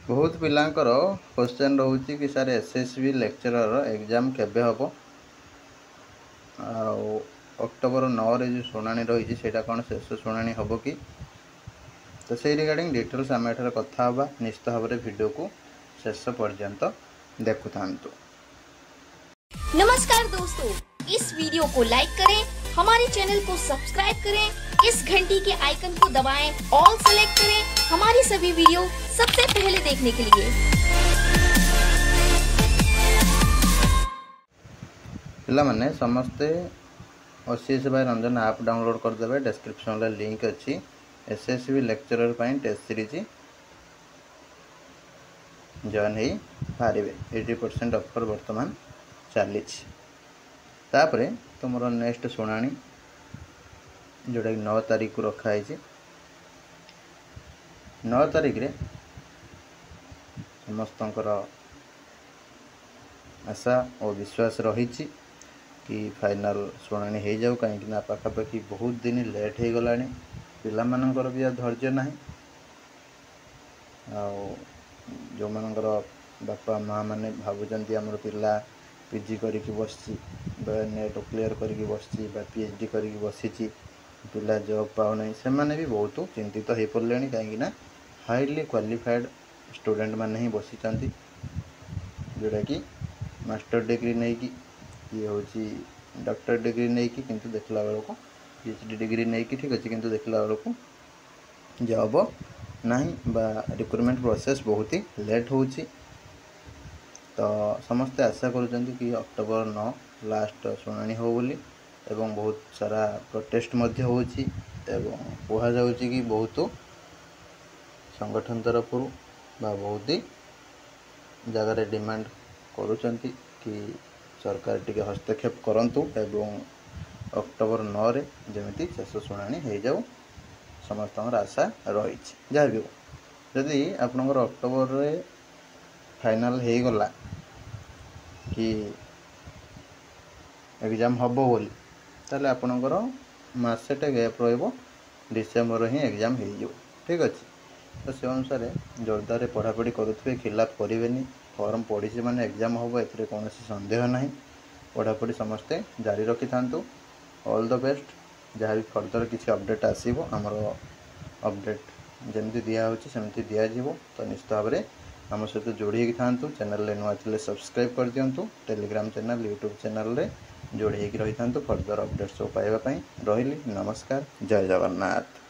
बहुत पिलांकर क्वेश्चन रोचे कि सर एसएसबी लेक्चरर एग्जाम केबे हम अक्टोबर 9 रे जो शुणाणी रही है कौन शेष शुणाणी हम कि तो से रिगार्डिंग डिटेल्स आम एठार कथा हाँ निश्चित भाव में वीडियो को शेष पर्यंत देखु था। नमस्कार दोस्तों, इस वीडियो को लाइक करें, हमारे चैनल को सब्सक्राइब करें, इस घंटी के आइकन को दबाएं, ऑल सेलेक्ट करें हमारी सभी वीडियो सबसे पहले देखने के लिए। पिला माने समस्ते OCS by Ranjan app download कर देबे। डिस्क्रिप्शन रे लिंक अछि। एसएसबी लेक्चरर पई टेस्ट सीरीज जॉइन ही पारिबे। 80% ऑफर वर्तमान चली तापरे तुमर नेक्स्ट शुणाणी जोटा 9 तारीख को रखाई। 9 तारीख रे समस्त आशा और विश्वास रही कि फाइनल शुणाणी हो जाऊ कहीं पाखापाखि बहुत दिन लेट हो गला। पिला मानकर भी धैर्य ना जो मानकर बापा माँ मैंने भावुं आमर पिला पीजी करके बसी नेट क्लीयर करके बसी पीएचडी करके बसी पिला जॉब पाऊना से मैंने भी बहुत चिंतित हो पड़े कहीं हाईली क्वालिफाइड स्टूडेंट मैंने ही बसी जोटा कि मास्टर डिग्री नहीं कि ये हूँ डॉक्टर डिग्री नहीं कि किंतु देखला बेलू पीएचडी डिग्री नहीं कि ठीक अच्छे किंतु देखला बेलू जॉब नहीं बा रिक्रूटमेंट प्रोसेस बहुत ही लेट हो। तो समस्ते आशा करुँच कि अक्टोबर 9 लास्ट शुणाणी हो बोली एवं बहुत सारा प्रोटेस्ट मध्य हो कहुँ कि बहुत संगठन तरफ बहुत ही जगार डिमांड करुँच कि सरकार टिके हस्तक्षेप करंतु एवं अक्टोबर 9 रे जमिति शेष शुणाणी हो जाऊ समस्त आशा रही। जहाँ भी जदि आपनकर अक्टोबर रे फाइनल हो गला कि एग्जाम हम बोली ताले आपनकर मासेटे गैप रहिबो डिसेम्बर ही एग्जाम हो जाऊ ठीक अच्छे। तो से अनुसार जोरदार पढ़ापढ़ी करुवे खिलाफ करें फॉर्म पड़ी माने एग्जाम हम ए कौन सन्देह ना पढ़ापढ़ी समस्ते जारी रखि था। All the best. जहाँ भी फर्दर किसी अपडेट आसो आमर अपडेट जमी दिखाई दिज्व तो निश्चित भाव में आम सहित जोड़ी था। चैनल नुआ थे सब्सक्राइब कर दिंतु। टेलीग्राम चैनल यूट्यूब चैनल रे जोड़ी रही था फर्दर अपडेट सब पाइबापी रही। नमस्कार, जय जगन्नाथ।